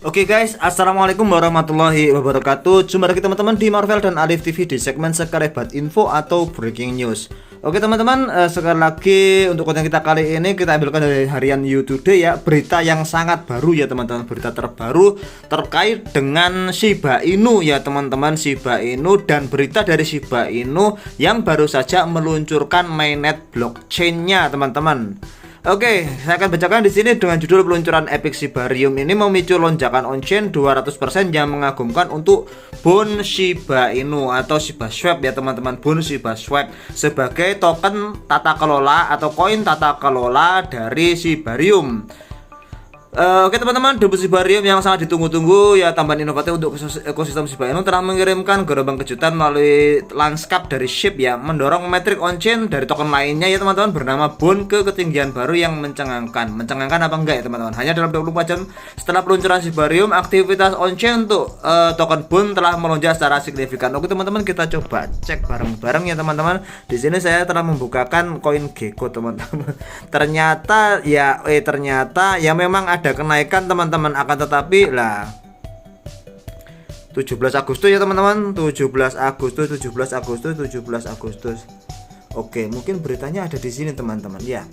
Oke guys, assalamualaikum warahmatullahi wabarakatuh. Jumpa lagi teman-teman di Marvel dan Alif TV di segmen Sekelebat Info atau Breaking News. Oke teman-teman, sekali lagi untuk konten kita kali ini kita ambilkan dari harian You Today ya. Berita yang sangat baru ya teman-teman, berita terbaru terkait dengan Shiba Inu ya teman-teman, Shiba Inu, dan berita dari Shiba Inu yang baru saja meluncurkan mainnet blockchain-nya teman-teman. Oke, saya akan bacakan di sini dengan judul peluncuran Epic Shibarium ini memicu lonjakan on-chain 200% yang mengagumkan untuk Bond Shiba Inu atau Shiba Swap ya teman-teman. Bond Shiba Swap sebagai token tata kelola atau koin tata kelola dari Shibarium. Oke teman-teman, debut Shibarium yang sangat ditunggu-tunggu ya, tambahan inovatif untuk ekosistem Shiba Inu telah mengirimkan gelombang kejutan melalui lanskap dari SHIB ya, mendorong metrik on-chain dari token lainnya ya teman-teman bernama Bond ke ketinggian baru yang mencengangkan. Mencengangkan apa enggak ya teman-teman? Hanya dalam 24 jam setelah peluncuran Shibarium, aktivitas on-chain untuk token Bond telah melonjak secara signifikan. Oke teman-teman, kita coba cek bareng-bareng ya teman-teman. Di sini saya telah membukakan koin Gecko teman-teman. Ternyata ya memang ada kenaikan teman-teman, akan tetapi lah 17 Agustus ya teman-teman, 17 Agustus. Oke, mungkin beritanya ada di sini teman-teman ya.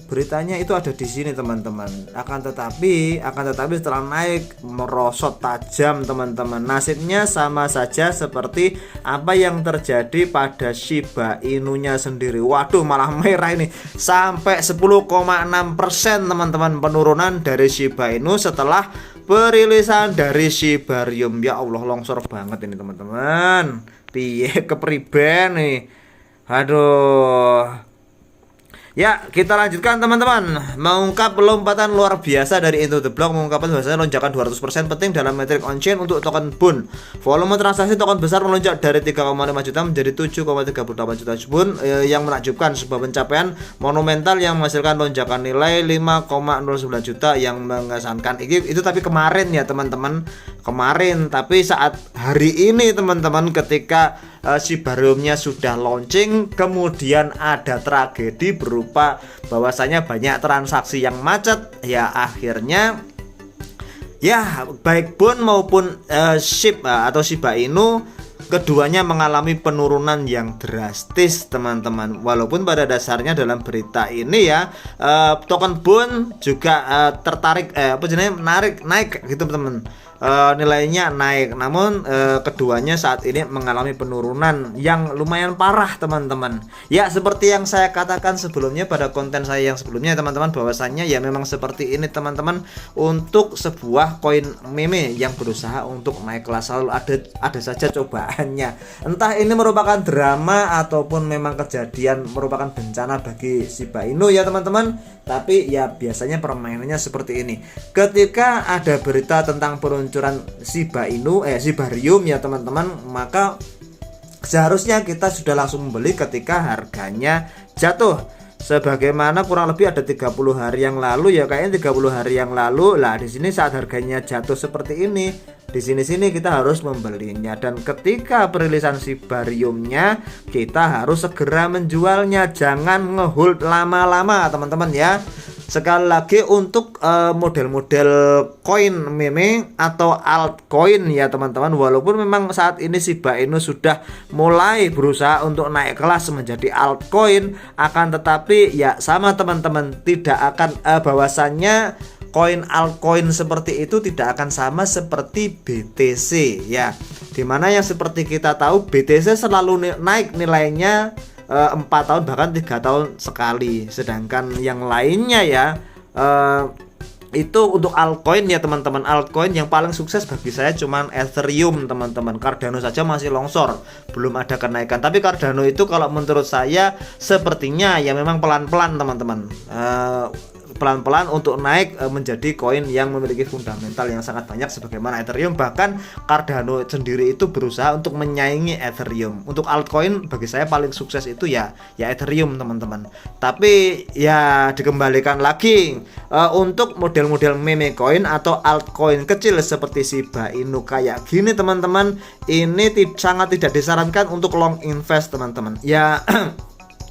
Beritanya itu ada di sini teman-teman. Akan tetapi setelah naik merosot tajam teman-teman. Nasibnya sama saja seperti apa yang terjadi pada Shiba Inu-nya sendiri. Waduh, malah merah ini. Sampai 10,6% teman-teman penurunan dari Shiba Inu setelah perilisan dari Shibarium. Ya Allah, longsor banget ini teman-teman. Piye kepriben nih. Aduh. Ya, kita lanjutkan teman-teman. Mengungkap lompatan luar biasa dari Into the Block, mengungkapkan bahwasanya lonjakan 200% penting dalam metrik on-chain untuk token Bond. Volume transaksi token besar melonjak dari 3,5 juta menjadi 7,38 juta Bond yang menakjubkan, sebuah pencapaian monumental yang menghasilkan lonjakan nilai 5,09 juta yang mengesankan. Itu tapi kemarin ya teman-teman. Kemarin, tapi saat hari ini teman-teman, ketika Shibarium-nya sudah launching, kemudian ada tragedi berupa bahwasanya banyak transaksi yang macet ya, akhirnya ya baik Bond maupun SHIB atau Shiba Inu keduanya mengalami penurunan yang drastis teman-teman. Walaupun pada dasarnya dalam berita ini ya token Bond juga tertarik naik gitu teman-teman. Nilainya naik, namun keduanya saat ini mengalami penurunan yang lumayan parah teman-teman. Ya, seperti yang saya katakan sebelumnya pada konten saya yang sebelumnya teman-teman, bahwasannya ya memang seperti ini teman-teman. Untuk sebuah koin meme yang berusaha untuk naik kelas selalu ada saja cobaannya. Entah ini merupakan drama ataupun memang kejadian merupakan bencana bagi Shiba Inu ya teman-teman. Tapi ya biasanya permainannya seperti ini. Ketika ada berita tentang peluncuran Shibarium ya teman-teman, maka seharusnya kita sudah langsung membeli ketika harganya jatuh. Sebagaimana kurang lebih ada 30 hari yang lalu ya, kayaknya 30 hari yang lalu lah. Di sini saat harganya jatuh seperti ini, di sini kita harus membelinya, dan ketika perilisan Shibarium-nya kita harus segera menjualnya, jangan ngehold lama-lama teman-teman ya. Sekali lagi untuk model-model koin meme atau altcoin ya teman-teman, walaupun memang saat ini Shiba Inu sudah mulai berusaha untuk naik kelas menjadi altcoin, akan tetapi ya sama teman-teman, tidak akan bahwasannya koin altcoin seperti itu tidak akan sama seperti BTC ya, dimana yang seperti kita tahu BTC selalu naik nilainya 4 tahun bahkan 3 tahun sekali, sedangkan yang lainnya ya itu untuk altcoin ya teman-teman. Altcoin yang paling sukses bagi saya cuman Ethereum teman-teman. Cardano saja masih longsor, belum ada kenaikan. Tapi Cardano itu kalau menurut saya sepertinya ya memang pelan-pelan teman-teman, pelan-pelan untuk naik menjadi koin yang memiliki fundamental yang sangat banyak sebagaimana Ethereum. Bahkan Cardano sendiri itu berusaha untuk menyaingi Ethereum. Untuk altcoin bagi saya paling sukses itu ya Ethereum teman-teman. Tapi ya dikembalikan lagi untuk model-model meme coin atau altcoin kecil seperti Shiba Inu kayak gini teman-teman, ini sangat tidak disarankan untuk long invest teman-teman. Ya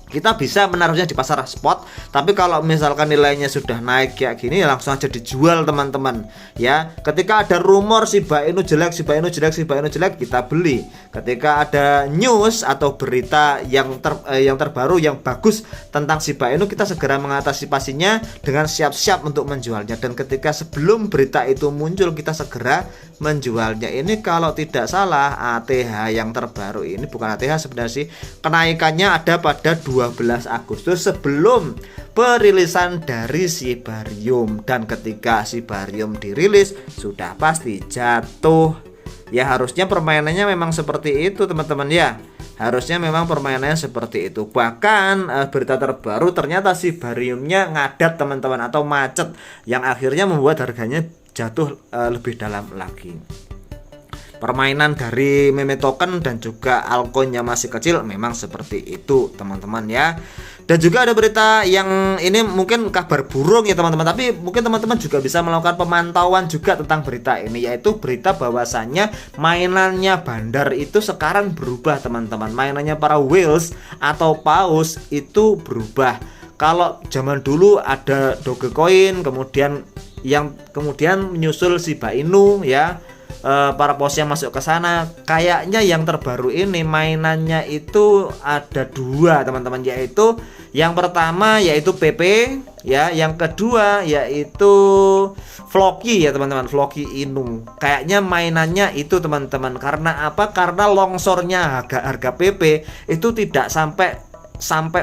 kita bisa menaruhnya di pasar spot. Tapi kalau misalkan nilainya sudah naik kayak gini, langsung aja dijual teman-teman ya. Ketika ada rumor Shiba Inu jelek, Shiba Inu jelek, Shiba Inu jelek, kita beli. Ketika ada news atau berita yang terbaru yang bagus tentang Shiba Inu, kita segera mengantisipasinya dengan siap-siap untuk menjualnya. Dan ketika sebelum berita itu muncul, kita segera menjualnya. Ini kalau tidak salah ATH yang terbaru ini, bukan ATH sebenarnya sih, kenaikannya ada pada 12 Agustus sebelum perilisan dari Shibarium. Dan ketika Shibarium dirilis, sudah pasti jatuh. Ya harusnya permainannya memang seperti itu teman-teman ya. Harusnya memang permainannya seperti itu. Bahkan berita terbaru ternyata Shibariumnya ngadat teman-teman, atau macet, yang akhirnya membuat harganya jatuh lebih dalam lagi. Permainan dari meme token dan juga altcoinnya masih kecil, memang seperti itu teman-teman ya. Dan juga ada berita yang ini mungkin kabar burung ya teman-teman, tapi mungkin teman-teman juga bisa melakukan pemantauan juga tentang berita ini, yaitu berita bahwasannya mainannya bandar itu sekarang berubah teman-teman. Mainannya para whales atau paus itu berubah. Kalau zaman dulu ada Dogecoin, kemudian menyusul Shiba Inu ya, para paus yang masuk ke sana. Kayaknya yang terbaru ini mainannya itu ada dua teman-teman, yaitu yang pertama yaitu PP ya, yang kedua yaitu Floki ya teman-teman, Floki Inu. Kayaknya mainannya itu teman-teman. Karena apa? Karena longsornya harga PP itu tidak sampai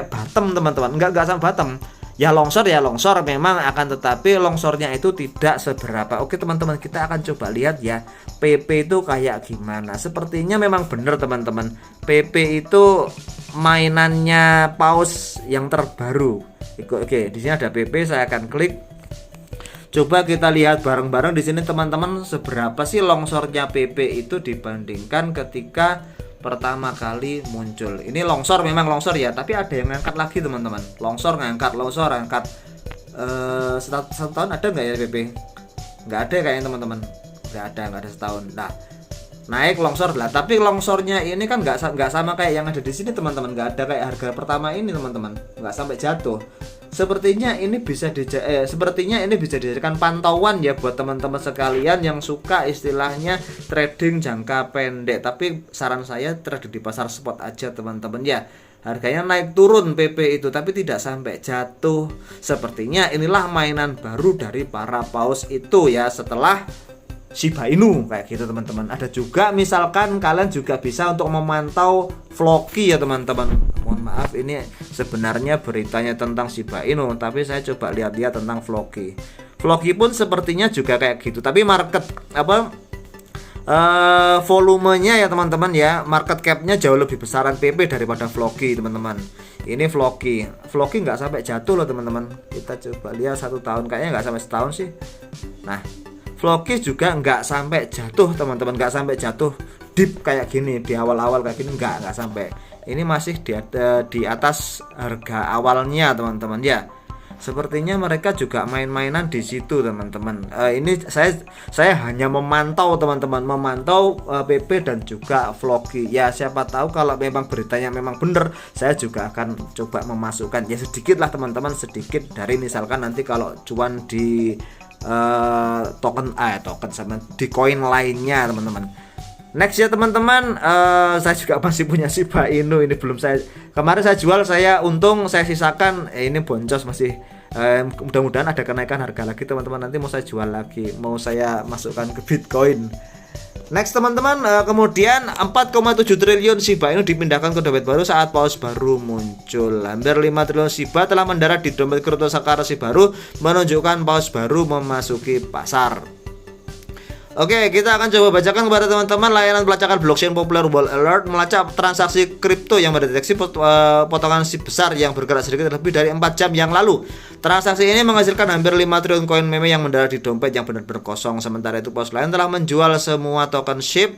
bottom teman-teman, enggak sampai bottom. Ya longsor memang, akan tetapi longsornya itu tidak seberapa. Oke teman-teman, kita akan coba lihat ya PP itu kayak gimana. Sepertinya memang benar teman-teman, PP itu mainannya paus yang terbaru. Oke, di sini ada PP, saya akan klik. Coba kita lihat bareng-bareng di sini teman-teman, seberapa sih longsornya PP itu dibandingkan ketika pertama kali muncul. Ini longsor, memang longsor ya, tapi ada yang ngangkat lagi teman-teman. Longsor ngangkat satu tahun ada nggak ya PP? Nggak ada kayaknya teman-teman, nggak ada setahun. Nah, naik longsor lah, tapi longsornya ini kan nggak sama kayak yang ada di sini teman-teman. Nggak ada kayak harga pertama ini teman-teman, nggak sampai jatuh. Sepertinya ini bisa dijadikan pantauan ya buat teman-teman sekalian yang suka istilahnya trading jangka pendek. Tapi saran saya trading di pasar spot aja teman-teman ya. Harganya naik turun PP itu, tapi tidak sampai jatuh. Sepertinya inilah mainan baru dari para paus itu ya, setelah Shiba Inu kayak gitu teman-teman. Ada juga misalkan kalian juga bisa untuk memantau Floki ya teman-teman. Mohon maaf, ini sebenarnya beritanya tentang Shiba Inu, tapi saya coba lihat-lihat tentang Floki. Floki pun sepertinya juga kayak gitu, tapi volumenya ya teman-teman ya, market capnya jauh lebih besaran PP daripada Floki teman-teman. Ini Floki nggak sampai jatuh loh teman-teman. Kita coba lihat 1 tahun, kayaknya nggak sampai setahun sih. Nah, Floki juga nggak sampai jatuh teman-teman, nggak sampai jatuh deep kayak gini di awal-awal kayak gini, nggak sampai. Ini masih di atas harga awalnya teman-teman ya. Sepertinya mereka juga main-mainan di situ teman-teman. Ini saya hanya memantau teman-teman, PP dan juga Floki. Ya siapa tahu kalau memang beritanya memang benar, saya juga akan coba memasukkan ya sedikit lah teman-teman, sedikit dari misalkan nanti kalau cuan di token sama di koin lainnya teman-teman. Next ya teman-teman, saya juga masih punya Shiba Inu. Ini belum kemarin saya jual, saya untung, saya sisakan. Ini boncos masih. Mudah-mudahan ada kenaikan harga lagi teman-teman. Nanti mau saya jual lagi, mau saya masukkan ke Bitcoin. Next teman-teman, kemudian 4,7 triliun Shiba Inu dipindahkan ke dompet baru saat paus baru muncul. Hampir 5 triliun Shiba telah mendarat di dompet cryptocurrency baru, menunjukkan paus baru memasuki pasar. Oke, kita akan coba bacakan kepada teman-teman layanan pelacakan blockchain populer Wall Alert melacak transaksi kripto yang mendeteksi potongan SIP besar yang bergerak sedikit lebih dari 4 jam yang lalu. Transaksi ini menghasilkan hampir 5 triliun koin meme yang mendarat di dompet yang benar-benar kosong. Sementara itu, paus lain telah menjual semua token SHIB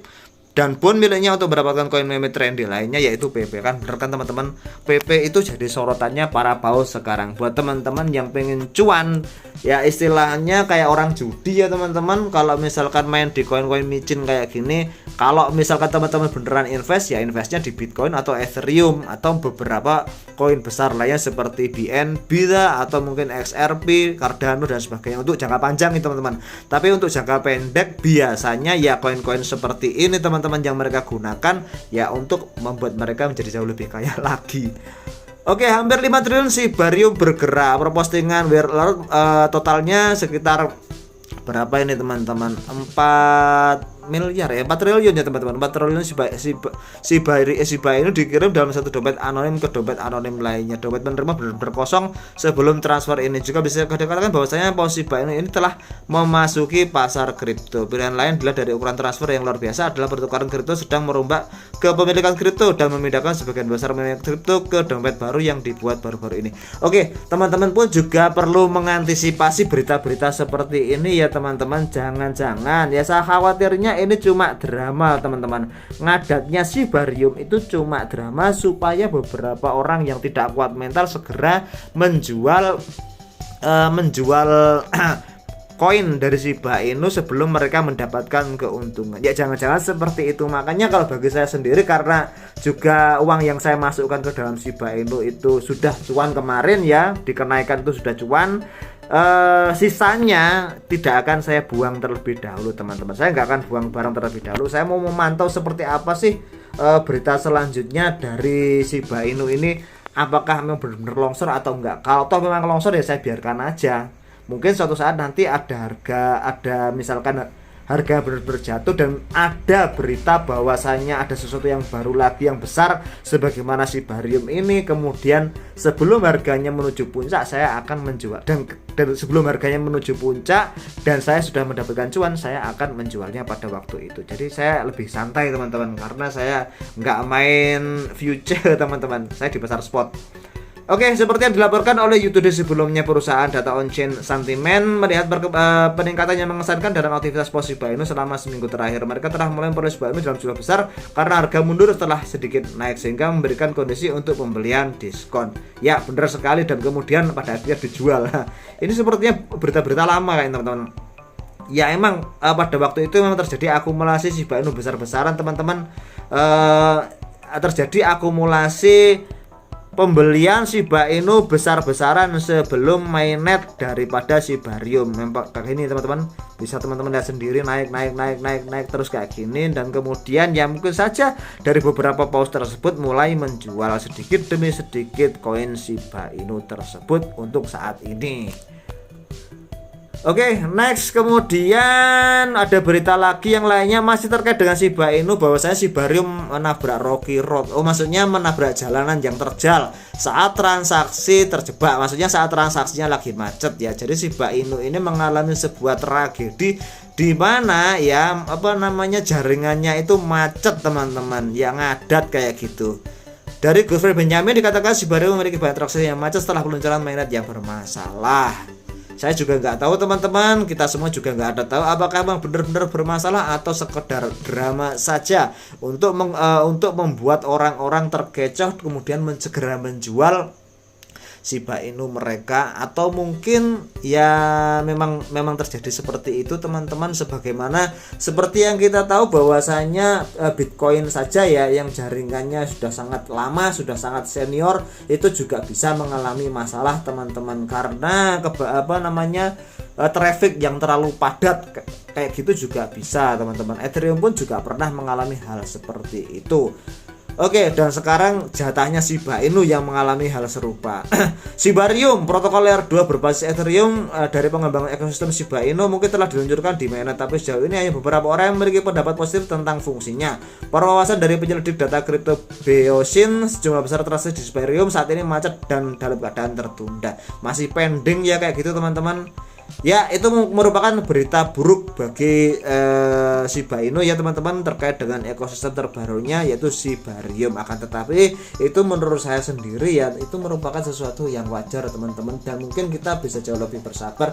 dan bond miliknya untuk mendapatkan koin meme trendy lainnya, yaitu PP. Kan bener kan teman-teman, PP itu jadi sorotannya para paus sekarang. Buat teman-teman yang pengen cuan, ya istilahnya kayak orang judi ya teman-teman, kalau misalkan main di koin-koin micin kayak gini, Kalau misalkan teman-teman beneran invest, ya investnya di Bitcoin atau Ethereum atau beberapa koin besar lainnya seperti BNB lah, atau mungkin XRP, Cardano dan sebagainya untuk jangka panjang nih teman-teman. Tapi untuk jangka pendek biasanya ya koin-koin seperti ini teman-teman yang mereka gunakan ya untuk membuat mereka menjadi jauh lebih kaya lagi. Oke, hampir 5 triliun Shibarium bergerak. Perpostingan totalnya sekitar berapa ini teman-teman? 4 miliar ya, 4 triliun ya teman-teman. 4 triliun Shiba Inu dikirim dalam satu dompet anonim ke dompet anonim lainnya. Dompet penerima benar-benar kosong sebelum transfer ini. Juga bisa dikatakan bahwasanya Shiba Inu ini telah memasuki pasar kripto. Pilihan lain adalah dari ukuran transfer yang luar biasa adalah pertukaran kripto sedang merombak kepemilikan kripto dan memindahkan sebagian besar pemilik kripto ke dompet baru yang dibuat baru-baru ini. Oke, teman-teman pun juga perlu mengantisipasi berita-berita seperti ini ya teman-teman. Jangan-jangan ya, saya khawatirnya ini cuma drama teman-teman. Ngadatnya Shibarium itu cuma drama supaya beberapa orang yang tidak kuat mental segera menjual koin dari Shiba Inu sebelum mereka mendapatkan keuntungan. Ya jangan-jangan seperti itu. Makanya kalau bagi saya sendiri, karena juga uang yang saya masukkan ke dalam Shiba Inu itu sudah cuan kemarin ya, dikenaikan itu sudah cuan. Sisanya tidak akan saya buang terlebih dahulu teman-teman. Saya nggak akan buang barang terlebih dahulu. Saya mau memantau seperti apa sih berita selanjutnya dari Shiba Inu ini, apakah memang benar-benar longsor atau enggak. Kalau toh memang longsor ya saya biarkan aja. Mungkin suatu saat nanti ada misalkan harga benar-benar jatuh dan ada berita bahwasanya ada sesuatu yang baru lagi yang besar sebagaimana Shibarium ini, kemudian sebelum harganya menuju puncak saya akan menjual, dan sebelum harganya menuju puncak dan saya sudah mendapatkan cuan, saya akan menjualnya pada waktu itu. Jadi saya lebih santai teman-teman, karena saya nggak main future teman-teman, saya di pasar spot. Oke, seperti yang dilaporkan oleh YouTube sebelumnya, perusahaan data on-chain Santiment melihat peningkatan yang mengesankan dalam aktivitas Shiba Inu selama seminggu terakhir. Mereka telah mulai memperoleh Shiba Inu dalam jumlah besar karena harga mundur setelah sedikit naik, sehingga memberikan kondisi untuk pembelian diskon. Ya, benar sekali, dan kemudian pada akhirnya dijual. Ini sepertinya berita-berita lama kayak teman-teman. Ya emang pada waktu itu memang terjadi akumulasi Shiba Inu besar-besaran teman-teman. Terjadi akumulasi pembelian Shiba Inu besar-besaran sebelum mainnet daripada Shibarium. Memang kayak gini teman-teman, bisa teman-teman lihat sendiri, naik terus kayak gini, dan kemudian ya mungkin saja dari beberapa paus tersebut mulai menjual sedikit demi sedikit koin Shiba Inu tersebut untuk saat ini. Oke, next, kemudian ada berita lagi yang lainnya masih terkait dengan Shiba Inu, bahwasanya Shibarium menabrak Rocky Road. Oh, maksudnya menabrak jalanan yang terjal saat transaksi terjebak. Maksudnya saat transaksinya lagi macet ya. Jadi Shiba Inu ini mengalami sebuah tragedi di mana ya jaringannya itu macet teman-teman, yang ngadat kayak gitu. Dari Godfrey Benjamin dikatakan Shibarium memiliki banyak transaksi yang macet setelah peluncuran mainnet yang bermasalah. Saya juga nggak tahu teman-teman, kita semua juga nggak ada tahu apakah memang benar-benar bermasalah atau sekedar drama saja untuk membuat orang-orang terkecoh kemudian segera menjual Shiba Inu mereka, atau mungkin ya memang terjadi seperti itu teman-teman. Sebagaimana seperti yang kita tahu bahwasanya Bitcoin saja ya yang jaringannya sudah sangat lama, sudah sangat senior, itu juga bisa mengalami masalah teman-teman karena traffic yang terlalu padat kayak gitu juga bisa teman-teman. Ethereum pun juga pernah mengalami hal seperti itu. Oke, dan sekarang jatahnya Shiba Inu yang mengalami hal serupa. Shibarium, protokol layer 2 berbasis Ethereum dari pengembangan ekosistem Shiba Inu mungkin telah diluncurkan di mainnet, tapi sejauh ini hanya beberapa orang yang memiliki pendapat positif tentang fungsinya. Para wawasan dari penyelidik data kripto Beosin, sejumlah besar transaksi di Shibarium saat ini macet dan dalam keadaan tertunda. Masih pending ya kayak gitu teman-teman. Ya, itu merupakan berita buruk bagi Shiba Inu ya teman-teman, terkait dengan ekosistem terbarunya yaitu Shibarium. Akan tetapi itu menurut saya sendiri ya itu merupakan sesuatu yang wajar teman-teman, dan mungkin kita bisa jauh lebih bersabar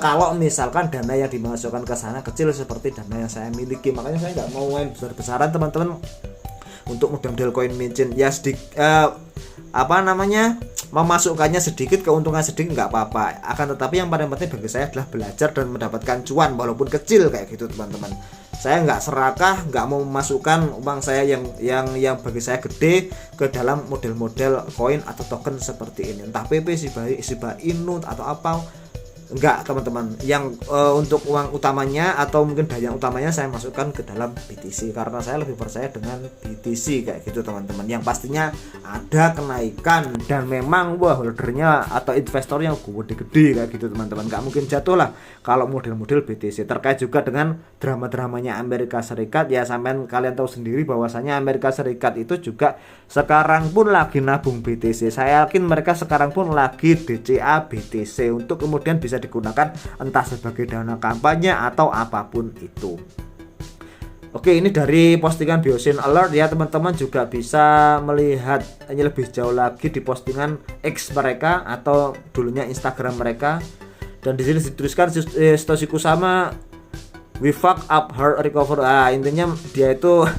kalau misalkan dana yang dimasukkan ke sana kecil seperti dana yang saya miliki. Makanya saya nggak mau main besar-besaran teman-teman untuk modal koin mincin ya, memasukkannya sedikit, keuntungan sedikit nggak apa-apa. Akan tetapi yang paling penting bagi saya adalah belajar dan mendapatkan cuan walaupun kecil kayak gitu teman-teman. Saya nggak serakah, nggak mau memasukkan uang saya yang bagi saya gede ke dalam model-model koin atau token seperti ini, entah PP, Shiba Inu atau apa. Enggak teman-teman, yang untuk uang utamanya atau mungkin dana utamanya saya masukkan ke dalam BTC, karena saya lebih percaya dengan BTC kayak gitu teman-teman, yang pastinya ada kenaikan dan memang holdernya atau investornya gede-gede kayak gitu teman-teman, nggak mungkin jatuh lah kalau model-model BTC. Terkait juga dengan drama-dramanya Amerika Serikat, ya sampean kalian tahu sendiri bahwasanya Amerika Serikat itu juga sekarang pun lagi nabung BTC. Saya yakin mereka sekarang pun lagi DCA BTC untuk kemudian bisa digunakan entah sebagai dana kampanye atau apapun itu. Oke, ini dari postingan Biosyn Alert ya teman-teman, juga bisa melihat ini lebih jauh lagi di postingan X mereka atau dulunya Instagram mereka, dan di sini dituliskan Satoshi Kusama we fuck up her recover. Intinya dia itu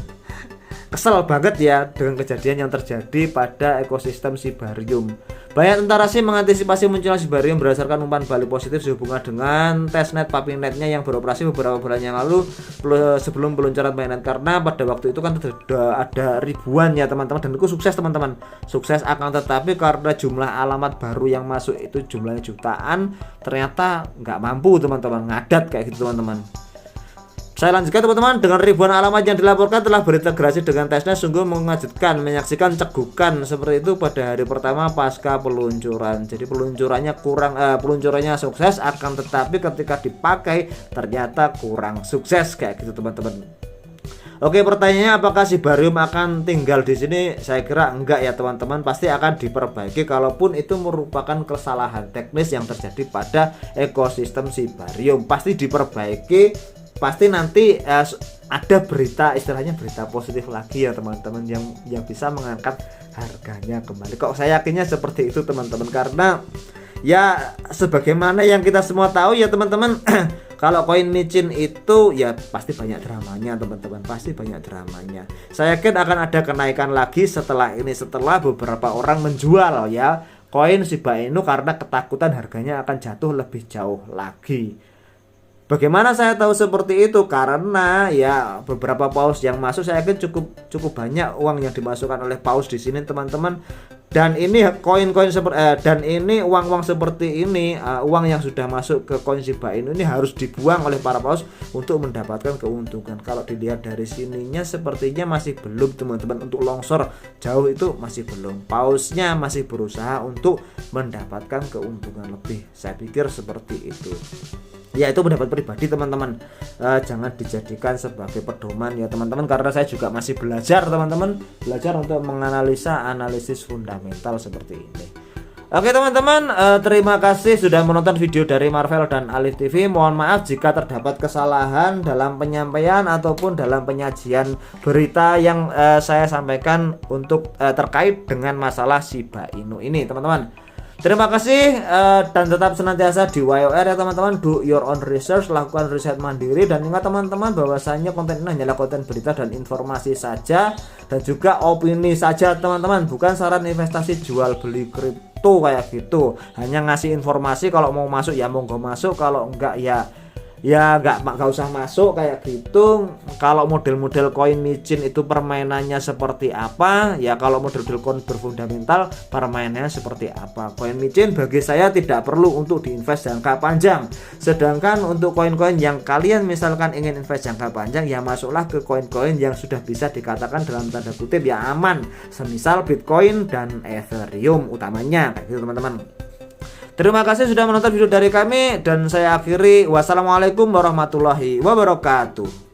kesel banget ya dengan kejadian yang terjadi pada ekosistem Shibarium. Banyak tentara sih mengantisipasi munculnya Shibarium berdasarkan umpan balik positif sehubungan dengan testnet Papinetnya yang beroperasi beberapa bulan yang lalu sebelum peluncuran mainnet, karena pada waktu itu kan ada ribuan ya teman-teman, dan itu sukses teman-teman, sukses. Akan tetapi karena jumlah alamat baru yang masuk itu jumlahnya jutaan, ternyata nggak mampu teman-teman, ngadat kayak gitu teman-teman. Saya lanjutkan teman-teman, dengan ribuan alamat yang dilaporkan telah berintegrasi dengan testnet, sungguh mengejutkan menyaksikan cegukan seperti itu pada hari pertama pasca peluncuran. Jadi peluncurannya sukses, akan tetapi ketika dipakai ternyata kurang sukses kayak gitu teman-teman. Oke, pertanyaannya apakah Shibarium akan tinggal di sini? Saya kira enggak ya teman-teman, pasti akan diperbaiki kalaupun itu merupakan kesalahan teknis yang terjadi pada ekosistem Shibarium, pasti diperbaiki. Pasti nanti ada berita, istilahnya berita positif lagi ya teman-teman, yang bisa mengangkat harganya kembali. Kok saya yakinnya seperti itu teman-teman, karena ya sebagaimana yang kita semua tahu ya teman-teman, kalau koin micin itu ya pasti banyak dramanya teman-teman, pasti banyak dramanya. Saya yakin akan ada kenaikan lagi setelah ini, setelah beberapa orang menjual ya koin Shiba Inu karena ketakutan harganya akan jatuh lebih jauh lagi. Bagaimana saya tahu seperti itu? Karena ya beberapa paus yang masuk, saya yakin cukup banyak uang yang dimasukkan oleh paus di sini teman-teman. Dan ini koin-koin dan ini uang-uang seperti ini, uang yang sudah masuk ke koin Shiba Inu ini harus dibuang oleh para paus untuk mendapatkan keuntungan. Kalau dilihat dari sininya sepertinya masih belum teman-teman, untuk longsor jauh itu masih belum. Pausnya masih berusaha untuk mendapatkan keuntungan lebih. Saya pikir seperti itu. Ya, itu pendapat pribadi teman-teman, jangan dijadikan sebagai pedoman ya teman-teman, karena saya juga masih belajar teman-teman, belajar untuk menganalisa analisis fundamental seperti ini. Oke teman-teman, terima kasih sudah menonton video dari Marvel dan Alif TV. Mohon maaf jika terdapat kesalahan dalam penyampaian ataupun dalam penyajian berita yang saya sampaikan untuk terkait dengan masalah Shiba Inu ini teman-teman. Terima kasih dan tetap senantiasa di YOR ya teman-teman. Do your own research, lakukan riset mandiri, dan ingat teman-teman bahwasanya konten ini hanyalah konten berita dan informasi saja, dan juga opini saja teman-teman, bukan saran investasi jual beli kripto kayak gitu. Hanya ngasih informasi, kalau mau masuk ya monggo masuk, kalau enggak ya nggak usah masuk kayak gitu. Kalau model-model koin micin itu permainannya seperti apa ya, kalau model-model koin berfundamental permainannya seperti apa. Koin micin bagi saya tidak perlu untuk diinvest jangka panjang, sedangkan untuk koin-koin yang kalian misalkan ingin invest jangka panjang ya masuklah ke koin-koin yang sudah bisa dikatakan dalam tanda kutip ya aman, semisal Bitcoin dan Ethereum utamanya kayak gitu teman-teman. Terima kasih sudah menonton video dari kami, dan saya akhiri. Wassalamualaikum warahmatullahi wabarakatuh.